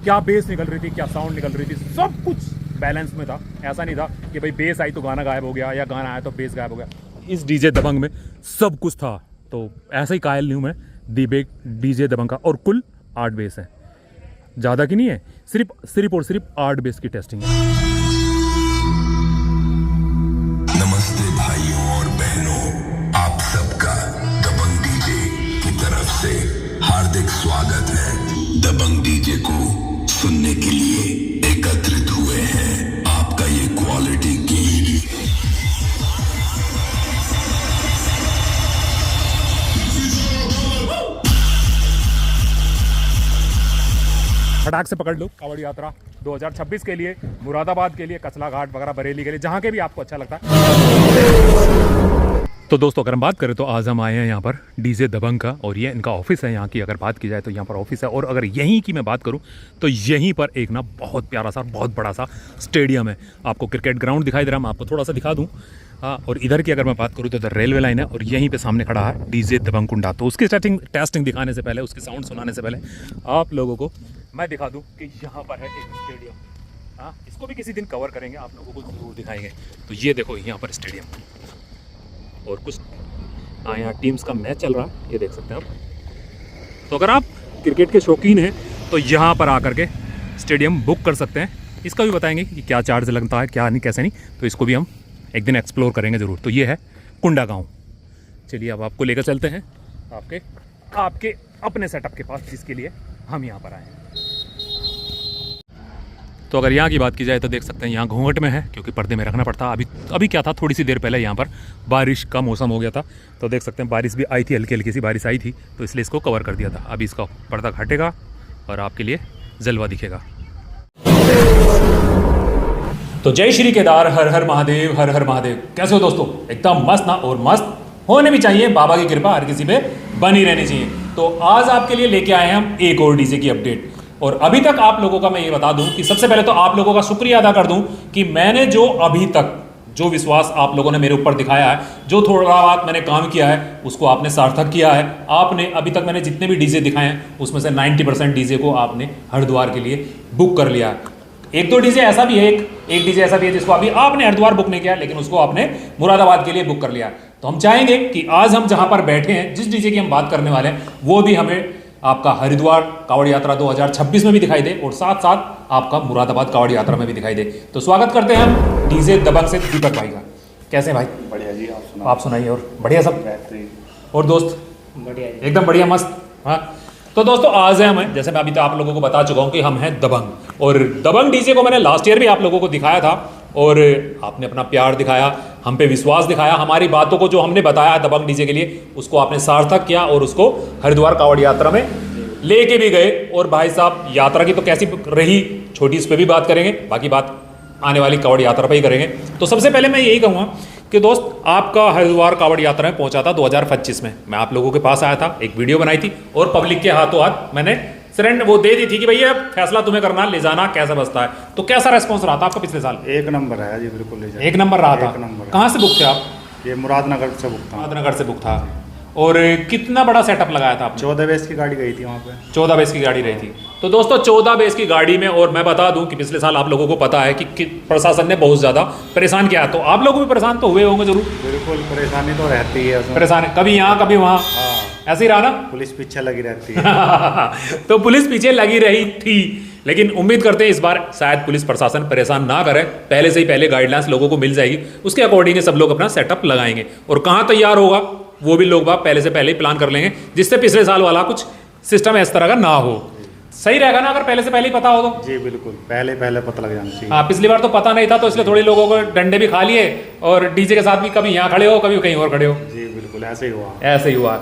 क्या बेस निकल रही थी, क्या साउंड निकल रही थी, सब कुछ बैलेंस में था। ऐसा नहीं था कि भाई बेस आई तो गाना गायब हो गया या गाना आया तो बेस गायब हो गया। इस डीजे दबंग में सब कुछ था। तो ऐसा ही कायल नहीं हूँ मैं डीजे दबंग का। और कुल 8 बेस है, ज़्यादा की नहीं है, सिर्फ और सिर्फ 8 बेस की टेस्टिंग है। नमस्ते भाइयों और बहनों, आप सबका दबंग डीजे की तरफ से हार्दिक स्वागत है। दबंग डीजे को सुनने के लिए एकत्रित हुए हैं आपका ये क्वालिटी की फटाक से पकड़ लो कावड़ यात्रा 2026 के लिए, मुरादाबाद के लिए, कचला घाट वगैरह, बरेली के लिए, जहाँ के भी आपको अच्छा लगता है। तो दोस्तों अगर हम बात करें तो आज हम आए हैं यहाँ पर डीजे दबंग का, और ये इनका ऑफिस है। यहाँ की अगर बात की जाए तो यहाँ पर ऑफिस है। और अगर यहीं की मैं बात करूँ तो यहीं पर एक ना बहुत प्यारा सा, बहुत बड़ा सा स्टेडियम है। आपको क्रिकेट ग्राउंड दिखाई दे रहा है, मैं आपको थोड़ा सा दिखा दूँ। हाँ, और इधर की अगर मैं बात करूँ तो इधर रेलवे लाइन है, और यहीं पे सामने खड़ा है डीजे दबंग कुंडा। तो उसकी टेस्टिंग दिखाने से पहले, उसकी साउंड सुनाने से पहले आप लोगों को मैं दिखा दूँ कि यहाँ पर है एक स्टेडियम। हाँ, इसको भी किसी दिन कवर करेंगे, आप लोगों को जरूर दिखाएंगे। तो ये देखो यहाँ पर स्टेडियम, और कुछ यहाँ टीम्स का मैच चल रहा है, ये देख सकते हैं आप। तो अगर आप क्रिकेट के शौकीन हैं तो यहाँ पर आकर के स्टेडियम बुक कर सकते हैं। इसका भी बताएंगे कि क्या चार्ज लगता है, क्या नहीं, कैसे नहीं, तो इसको भी हम एक दिन एक्सप्लोर करेंगे ज़रूर। तो ये है कुंडा गांव। चलिए अब आपको लेकर चलते हैं आपके अपने सेटअप के पास, जिसके लिए हम यहाँ पर आए हैं। तो अगर यहाँ की बात की जाए तो देख सकते हैं यहाँ घूंघट में है, क्योंकि पर्दे में रखना पड़ता। अभी क्या था, थोड़ी सी देर पहले यहाँ पर बारिश का मौसम हो गया था, तो देख सकते हैं बारिश भी आई थी, हल्की हल्की सी बारिश आई थी, तो इसलिए इसको कवर कर दिया था। अभी इसका पर्दा हटेगा और आपके लिए जलवा दिखेगा। तो जय श्री केदार, हर हर महादेव, हर हर महादेव। कैसे हो दोस्तों? एकदम मस्त ना, और मस्त होने भी चाहिए, बाबा की कृपा हर किसी पे बनी रहनी चाहिए। तो आज आपके लिए लेके आए हैं हम एक और डीजे की अपडेट। और अभी तक आप लोगों का मैं ये बता दूं कि सबसे पहले तो आप लोगों का शुक्रिया अदा कर दूं कि मैंने जो अभी तक जो विश्वास आप लोगों ने मेरे ऊपर दिखाया है, जो थोड़ा बहुत मैंने काम किया है, उसको आपने सार्थक किया है। आपने अभी तक मैंने जितने भी डीजे दिखाए हैं उसमें से 90% डीजे को आपने हरिद्वार के लिए बुक कर लिया है। एक दो डीजे ऐसा भी है, एक डीजे ऐसा भी है जिसको अभी आपने हरिद्वार बुक नहीं किया, लेकिन उसको आपने मुरादाबाद के लिए बुक कर लिया। तो हम चाहेंगे कि आज हम जहां पर बैठे हैं, जिस डीजे की हम बात करने वाले हैं, वो भी हमें आपका हरिद्वार कावड़ यात्रा 2026 में भी दिखाई दे, और साथ साथ आपका मुरादाबाद कावड़ यात्रा में भी दिखाई दे। तो स्वागत करते हैं हम डीजे दबंग से दीपक भाई का। कैसे भाई? बढ़िया जी, आप सुनाइए। और बढ़िया सब? और दोस्त? बढ़िया, एकदम बढ़िया, मस्त। हाँ, तो दोस्तों आज है हमें, जैसे मैं अभी तो आप लोगों को बता चुका हूँ कि हम हैं दबंग। और दबंग डीजे को मैंने लास्ट ईयर भी आप लोगों को दिखाया था, और आपने अपना प्यार दिखाया, हम पे विश्वास दिखाया, हमारी बातों को जो हमने बताया दबंग डीजे के लिए उसको आपने सार्थक किया, और उसको हरिद्वार कावड़ यात्रा में लेके भी गए। और भाई साहब यात्रा की तो कैसी रही छोटी, इस पर भी बात करेंगे, बाकी बात आने वाली कावड़ यात्रा पर ही करेंगे। तो सबसे पहले मैं यही कहूँगा कि दोस्त, आपका हरिद्वार कावड़ यात्रा में पहुंचा था 2025 में। मैं आप लोगों के पास आया था, एक वीडियो बनाई थी, और पब्लिक के हाथों हाथ मैंने सरेंडर वो दे दी थी कि भैया फैसला तुम्हें करना, ले जाना कैसा बसता है। तो कैसा रेस्पॉन्स रहा था आपका पिछले साल? एक नंबर है जी, बिल्कुल एक नंबर रहा था। कहाँ से बुक थे आप? ये मुरादनगर से बुक था। मुरादनगर से बुक था। और कितना बड़ा सेटअप लगाया था आपने? 14 बेस की गाड़ी गई थी वहाँ पे। 14 बेस की गाड़ी रही थी। तो दोस्तों 14 बेस की गाड़ी में, और मैं बता दूं कि पिछले साल आप लोगों को पता है कि प्रशासन ने बहुत ज़्यादा परेशान किया, तो आप लोग भी परेशान तो हुए होंगे जरूर। बिल्कुल, परेशानी तो रहती है उसमें। परेशान, कभी यहाँ कभी वहाँ, हाँ, ऐसे ही रहा ना। पुलिस पीछे लगी रहती है। तो पुलिस पीछे लगी रही थी, लेकिन उम्मीद करते हैं इस बार शायद पुलिस प्रशासन परेशान ना करे, पहले से ही पहले गाइडलाइंस लोगों को मिल जाएगी, उसके अकॉर्डिंग सब लोग अपना सेटअप लगाएंगे। और कहाँ तैयार होगा वो भी लोग पहले से पहले ही प्लान कर लेंगे, जिससे पिछले साल वाला कुछ सिस्टम इस तरह का ना हो। सही रहेगा ना अगर पहले से पहले ही पता हो तो? जी बिल्कुल, पहले पता लग जाना चाहिए। हाँ, पिछली बार तो पता नहीं था, तो इसलिए थोड़ी लोगों को डंडे भी खा लिए, और डीजे के साथ भी कभी यहाँ खड़े हो, कभी कहीं और खड़े हो। जी बिल्कुल, ऐसे ही हुआ। ऐसे ही हुआ।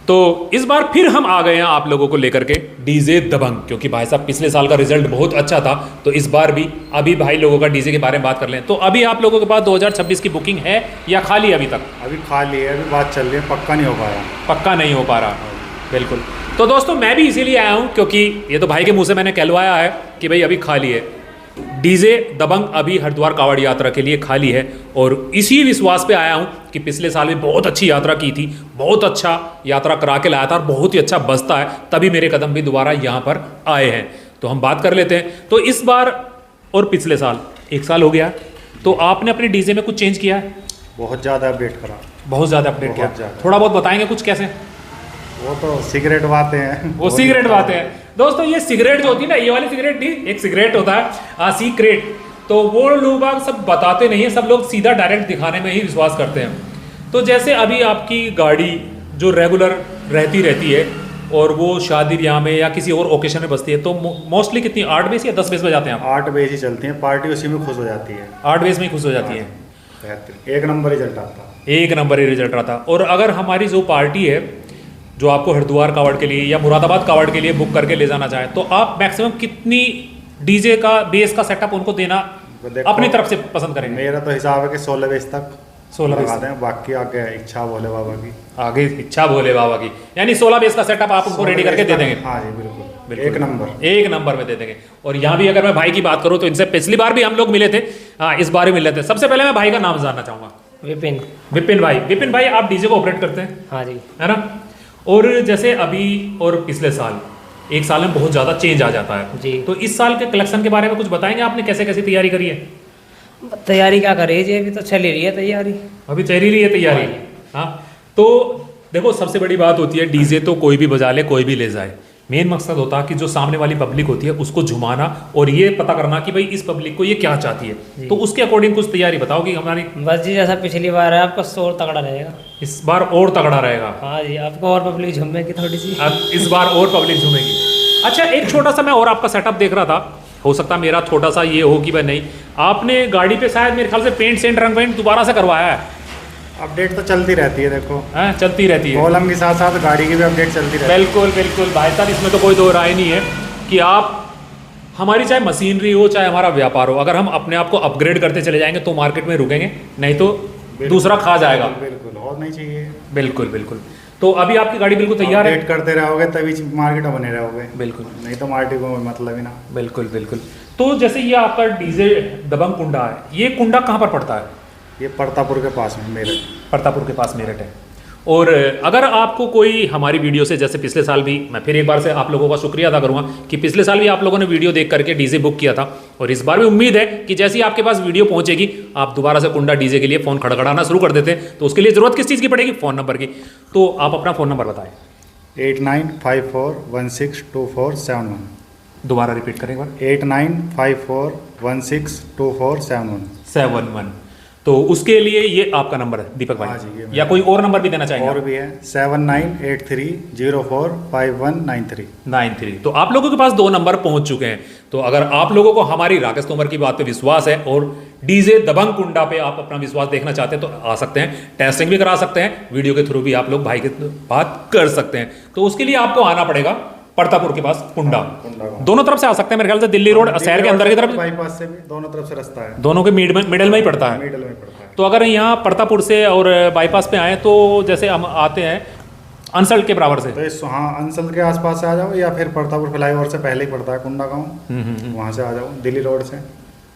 तो इस बार फिर हम आ गए हैं आप लोगों को लेकर के डीजे दबंग, क्योंकि भाई साहब पिछले साल का रिजल्ट बहुत अच्छा था, तो इस बार भी अभी भाई लोगों का डीजे के बारे में बात कर लें। तो अभी आप लोगों के पास 2026 की बुकिंग है या खाली अभी तक? अभी खाली है, अभी बात चल रही है, पक्का नहीं हो पा रहा। पक्का नहीं हो पा रहा, बिल्कुल। तो दोस्तों मैं भी इसीलिए आया हूँ, क्योंकि ये तो भाई के मुंह से मैंने कहलवाया है कि भाई अभी खाली है डीजे दबंग, अभी हरिद्वार कावड़ यात्रा के लिए खाली है। और इसी विश्वास पे आया हूँ कि पिछले साल में बहुत अच्छी यात्रा की थी, बहुत अच्छा यात्रा करा के लाया था, और बहुत ही अच्छा बजता है, तभी मेरे कदम भी दोबारा यहाँ पर आए हैं। तो हम बात कर लेते हैं। तो इस बार और पिछले साल 1 साल हो गया, तो आपने अपने डीजे में कुछ चेंज किया है? बहुत ज़्यादा अपडेट करा। बहुत ज़्यादा अपडेट किया। बहुत ज़्यादा। थोड़ा बहुत बताएंगे कुछ कैसे? वो तो सिगरेट बातें हैं। वो सिगरेट बातें हैं दोस्तों। ये सिगरेट जो होती है ना, ये वाली सिगरेट नहीं, एक सिगरेट होता है सीक्रेट, तो वो लोग बाग सब बताते नहीं है, सब लोग सीधा डायरेक्ट दिखाने में ही विश्वास करते हैं। तो जैसे अभी आपकी गाड़ी जो रेगुलर रहती है और वो शादी ब्याह में या किसी और ओकेशन में बजती है, तो मोस्टली कितनी 8 बेस या 10 बेस बजाते हैं आप? 8 बेस ही चलती हैं, पार्टी उसी में खुश हो जाती है। 8 बेस में ही खुश हो जाती है। बेहतरीन, 1 नंबर रिजल्ट आता। 1 नंबर ही रिजल्ट आता। और अगर हमारी जो पार्टी है जो आपको हरिद्वार कावड़ के लिए या मुरादाबाद कावड़ के लिए बुक करके ले जाना चाहे, तो आप मैक्सिमम कितनी डीजे का बेस का सेटअप उनको देना अपनी तरफ से पसंद करेंगे? मेरा तो हिसाब है कि 16 बेस तक 16 बेस लगाते हैं, बाकी आगे इच्छा भोले बाबा की। आगे इच्छा भोले बाबा की, यानी 16 बेस का सेटअप आप उनको रेडी करके दे देंगे? हाँ जी बिल्कुल, 1 नंबर। 1 नंबर में दे देंगे। और यहाँ भी अगर मैं भाई की बात करूँ तो इनसे पिछली बार भी हम लोग मिले थे, इस बार भी मिले थे। सबसे पहले मैं भाई का नाम जानना चाहूँगा। विपिन। विपिन भाई आप डीजे को ऑपरेट करते हैं? हाँ जी। है ना। और जैसे अभी और पिछले साल 1 साल में बहुत ज़्यादा चेंज आ जाता है जी। तो इस साल के कलेक्शन के बारे में कुछ बताएंगे? आपने कैसे कैसे तैयारी करी है? तैयारी क्या कर रही है जी, अभी तो चल ही रही है तैयारी। अभी चल ही रही है तैयारी। हाँ, तो देखो सबसे बड़ी बात होती है, डीजे तो कोई भी बजा ले, कोई भी ले जाए। मेन मकसद होता है कि जो सामने वाली पब्लिक होती है उसको झुमाना और ये पता करना कि भाई इस पब्लिक को ये क्या चाहती है। तो उसके अकॉर्डिंग कुछ तैयारी बताओ कि हमारी। बस जी जैसा पिछली बार है, आपका शोर तगड़ा रहेगा इस बार और तगड़ा रहेगा। हाँ जी, आपको और पब्लिक झूमेगी थोड़ी सी। अब इस बार और पब्लिक झूमेगी। अच्छा, एक छोटा सा मैं और आपका सेटअप देख रहा था, हो सकता है मेरा छोटा सा ये हो कि भाई नहीं, आपने गाड़ी पे शायद मेरे ख्याल से पेंट सेंट रंग पेंट दोबारा से करवाया है। अपडेट तो चलती रहती है, देखो चलती रहती है। कॉलम के साथ साथ गाड़ी की भी अपडेट चलती रहती है। बिल्कुल बिल्कुल भाई साहब, इसमें तो कोई दो राय नहीं है कि आप हमारी चाहे मशीनरी हो चाहे हमारा व्यापार हो, अगर हम अपने आप को अपग्रेड करते चले जाएंगे तो मार्केट में रुकेंगे, नहीं तो दूसरा खा जाएगा। बिल्कुल, और नहीं चाहिए। बिल्कुल बिल्कुल। तो अभी आपकी गाड़ी बिल्कुल तैयार है? अपडेट करते रहोगे तभी मार्केट में बने रहोगे। बिल्कुल, नहीं तो मार्केट को मतलब ही ना। बिल्कुल बिल्कुल। तो जैसे ये आपका डीजे दबंग कुंडा है, ये कुंडा कहाँ पर पड़ता है? ये परतापुर के पास में मेरठ। परतापुर के पास मेरठ है। और अगर आपको कोई हमारी वीडियो से, जैसे पिछले साल भी, मैं फिर एक बार से आप लोगों का शुक्रिया अदा करूंगा कि पिछले साल भी आप लोगों ने वीडियो देख करके डीजे बुक किया था, और इस बार भी उम्मीद है कि जैसे ही आपके पास वीडियो पहुंचेगी आप दोबारा से कुंडा डीजे के लिए फ़ोन खड़खड़ाना शुरू कर देते हैं। तो उसके लिए ज़रूरत किस चीज़ की पड़ेगी? फ़ोन नंबर की। तो आप अपना फ़ोन नंबर बताएं। 8954162471। दोबारा रिपीट करें एक बार। 8954162471। तो उसके लिए ये आपका नंबर है दीपक हाँ भाई, जी, ये या कोई और नंबर भी देना चाहेंगे? और भी है 7983045193। तो आप लोगों के पास 2 नंबर पहुंच चुके हैं। तो अगर आप लोगों को हमारी राकेश तोमर की बात पे विश्वास है और डीजे दबंग कुंडा पे आप अपना विश्वास देखना चाहते हैं तो आ सकते हैं, टेस्टिंग भी करा सकते हैं, वीडियो के थ्रू भी आप लोग भाई के बात कर सकते हैं। तो उसके लिए आपको आना पड़ेगा परतापुर के पास कुंडा। दोनों तरफ से आ सकते हैं मेरे ख्याल से, दिल्ली रोड शहर के अंदर की तरफ, बाईपास से भी दोनों तरफ से रास्ता है, दोनों के मिडल में ही पड़ता है। मिडल में पड़ता है। तो अगर यहाँ परतापुर से और बाईपास पे आए तो जैसे हम आते हैं अंसल के बराबर से, तो इस हाँ अंसल के आसपास से आ जाओ, या फिर परतापुर फ्लाईओवर से पहले ही पड़ता है कुंडा गाँव, वहाँ से आ जाओ दिल्ली रोड से।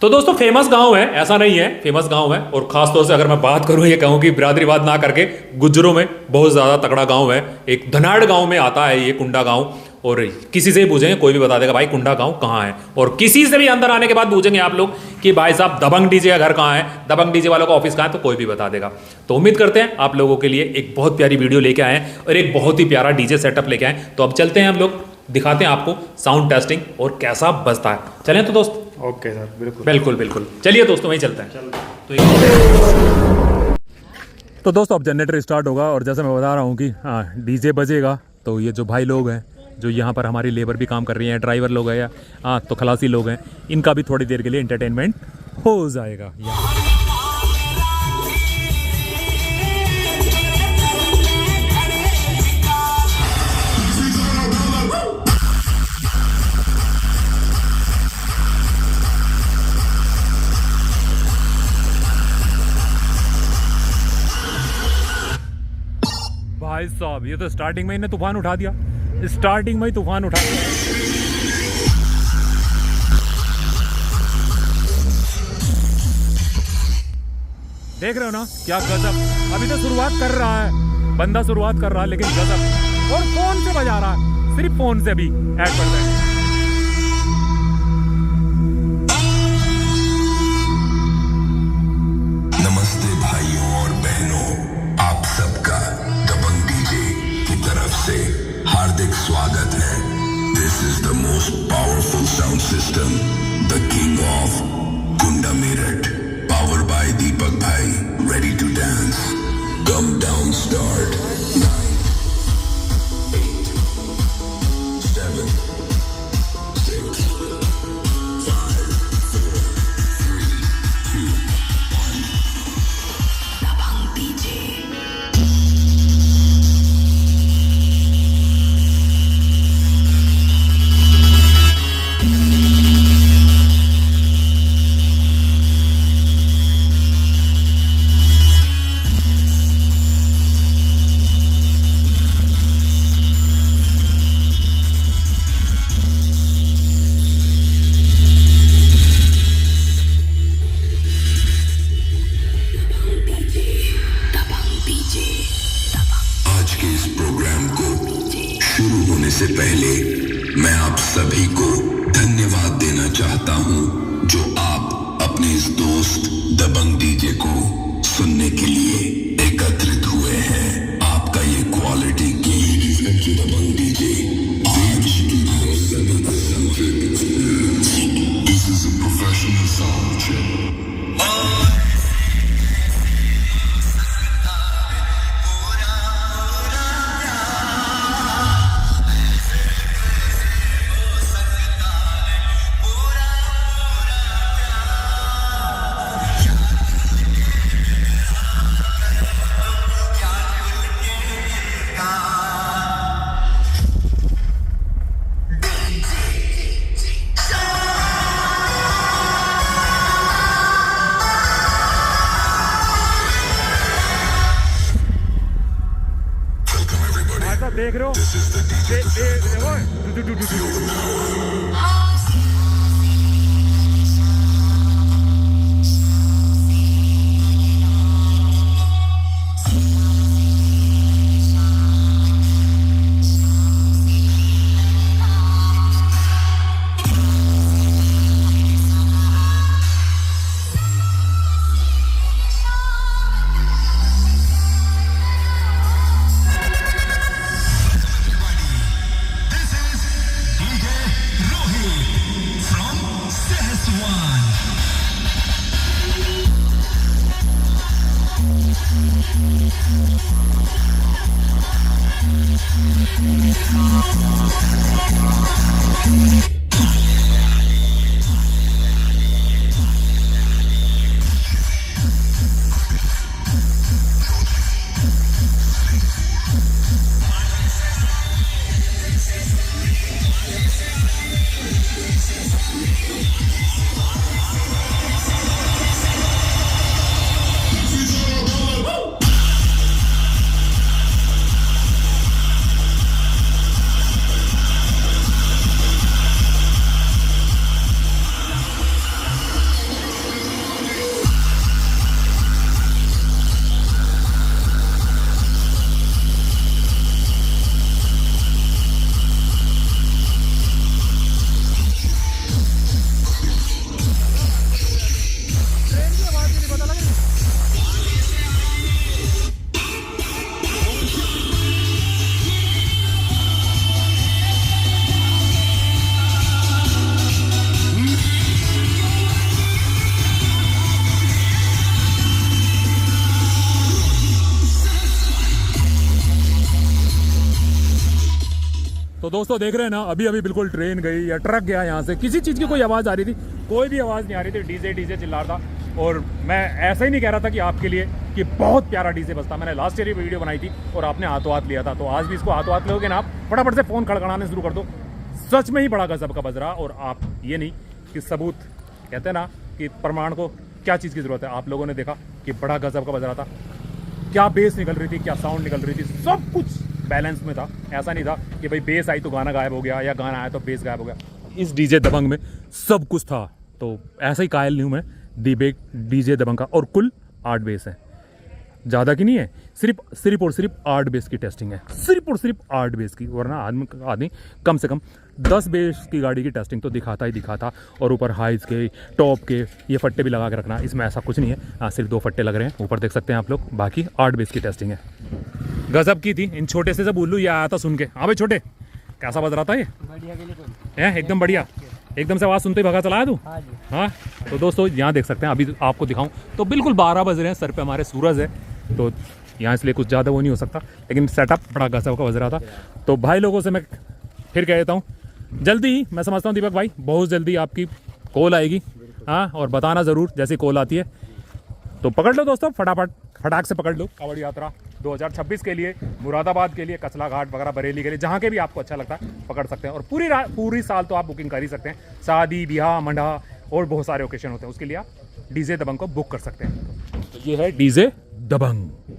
तो दोस्तों फेमस गांव है, ऐसा नहीं है, फेमस गांव है। और खास तौर से अगर मैं बात करूं, ये कहूं कि बिरादरीवाद ना करके, गुज्जरों में बहुत ज़्यादा तगड़ा गांव है। एक धनाड़ गांव में आता है ये कुंडा गांव, और किसी से ही पूछेंगे कोई भी बता देगा भाई कुंडा गांव कहाँ है। और किसी से भी अंदर आने के बाद पूछेंगे आप लोग कि भाई साहब दबंग डीजे का घर कहाँ है, दबंग डीजे वालों का ऑफिस कहाँ है, तो कोई भी बता देगा। तो उम्मीद करते हैं आप लोगों के लिए एक बहुत प्यारी वीडियो लेके आए हैं और एक बहुत ही प्यारा डीजे सेटअप लेके आए। तो अब चलते हैं हम लोग, दिखाते हैं आपको साउंड टेस्टिंग और कैसा बजता है। चलें तो दोस्त? ओके सर, बिल्कुल बिल्कुल बिल्कुल। चलिए दोस्तों वहीं चलते हैं। तो दोस्तों अब जनरेटर स्टार्ट होगा, और जैसे मैं बता रहा हूँ कि हाँ डीजे बजेगा, तो ये जो भाई लोग हैं जो यहाँ पर हमारी लेबर भी काम कर रही हैं, ड्राइवर लोग हैं या हाँ तो खलासी लोग हैं, इनका भी थोड़ी देर के लिए एंटरटेनमेंट हो जाएगा। भाई साहब ये तो स्टार्टिंग में इन्हें तूफान उठा दिया, स्टार्टिंग में ही तूफान उठा दिया। देख रहे हो ना क्या गजब, अभी तो शुरुआत कर रहा है बंदा, शुरुआत कर रहा है लेकिन गजब, और फोन से बजा रहा है, सिर्फ फोन से भी ऐड कर रहे हैं। powerful sound system, the king of Kunda Meerut, powered by Deepak Bhai, ready to dance. Come down, start. 9, 8, 7, 6, 5, 4, 3, 2, 1. Dabang DJ. आज के इस प्रोग्राम को शुरू होने से पहले मैं आप सभी को धन्यवाद देना चाहता हूं, जो आप अपने इस दोस्त दबंग डीजे को सुनने के लिए एकत्रित हुए हैं। आपका ये क्वालिटी दबंग डीजे आज की this is a professional sound check. देख रहे हो तो दोस्तों देख रहे हैं ना, अभी अभी बिल्कुल ट्रेन गई या ट्रक गया यहाँ से, किसी चीज़ की कोई आवाज़ आ रही थी, कोई भी आवाज़ नहीं आ रही थी, डीजे डीजे चिल्ला रहा था। और मैं ऐसा ही नहीं कह रहा था कि आपके लिए कि बहुत प्यारा डीजे बजता। मैंने लास्ट ईयर ये वीडियो बनाई थी और आपने हाथों हाथ लिया था, तो आज भी इसको हाथों हाथ लोगे ना आप, फटाफट से फ़ोन खड़खड़ाने शुरू कर दो। सच में ही बड़ा गजब का बज रहा। और आप ये नहीं कि सबूत कहते हैं ना कि प्रमाण को क्या चीज़ की ज़रूरत है, आप लोगों ने देखा कि बड़ा गजब का बज रहा था, क्या बेस निकल रही थी, क्या साउंड निकल रही थी, सब कुछ बैलेंस में था। ऐसा नहीं था कि भाई बेस आई तो गाना गायब हो गया या गाना आया तो बेस गायब हो गया। इस डीजे दबंग में सब कुछ था। तो ऐसा ही कायल नहीं हूँ मैं, डीजे दबंग का। और कुल 8 बेस है, ज़्यादा की नहीं है, सिर्फ और सिर्फ 8 बेस की टेस्टिंग है, सिर्फ और सिर्फ 8 बेस की। वरना आदमी कम से कम 10 बेस की गाड़ी की टेस्टिंग तो दिखाता ही दिखाता। और ऊपर हाइज के, टॉप के ये फट्टे भी लगा के रखना, इसमें ऐसा कुछ नहीं है। सिर्फ 2 फट्टे लग रहे हैं, ऊपर देख सकते हैं आप लोग, बाकी 8 बेस की टेस्टिंग है। गजब की थी। इन छोटे से जब उल्लू ये आया था सुन के, हाँ भाई छोटे कैसा बज रहा था ये? बढ़िया, बिल्कुल है एकदम बढ़िया। एकदम से आवाज़ सुनते ही भगा चलाया तू? हाँ जी। हाँ, तो दोस्तों यहाँ देख सकते हैं, अभी आपको दिखाऊं तो बिल्कुल 12 बज रहे हैं, सर पे हमारे सूरज है, तो यहाँ इसलिए कुछ ज़्यादा वो नहीं हो सकता, लेकिन सेटअप बड़ा गजब का बज रहा था। तो भाई लोगों से मैं फिर कह देता हूँ, जल्दी ही मैं समझता हूँ दीपक भाई, बहुत जल्दी आपकी कॉल आएगी। हाँ, और बताना ज़रूर जैसी कॉल आती है। तो पकड़ लो दोस्तों, फटाक से पकड़ लो। कांवड़ यात्रा 2026 के लिए, मुरादाबाद के लिए, कचला घाट वगैरह, बरेली के लिए, जहाँ के भी आपको अच्छा लगता है पकड़ सकते हैं। और पूरी साल तो आप बुकिंग कर ही सकते हैं, शादी ब्याह मंडा और बहुत सारे ओकेशन होते हैं, उसके लिए आप डीजे दबंग को बुक कर सकते हैं। तो ये है डीजे दबंग।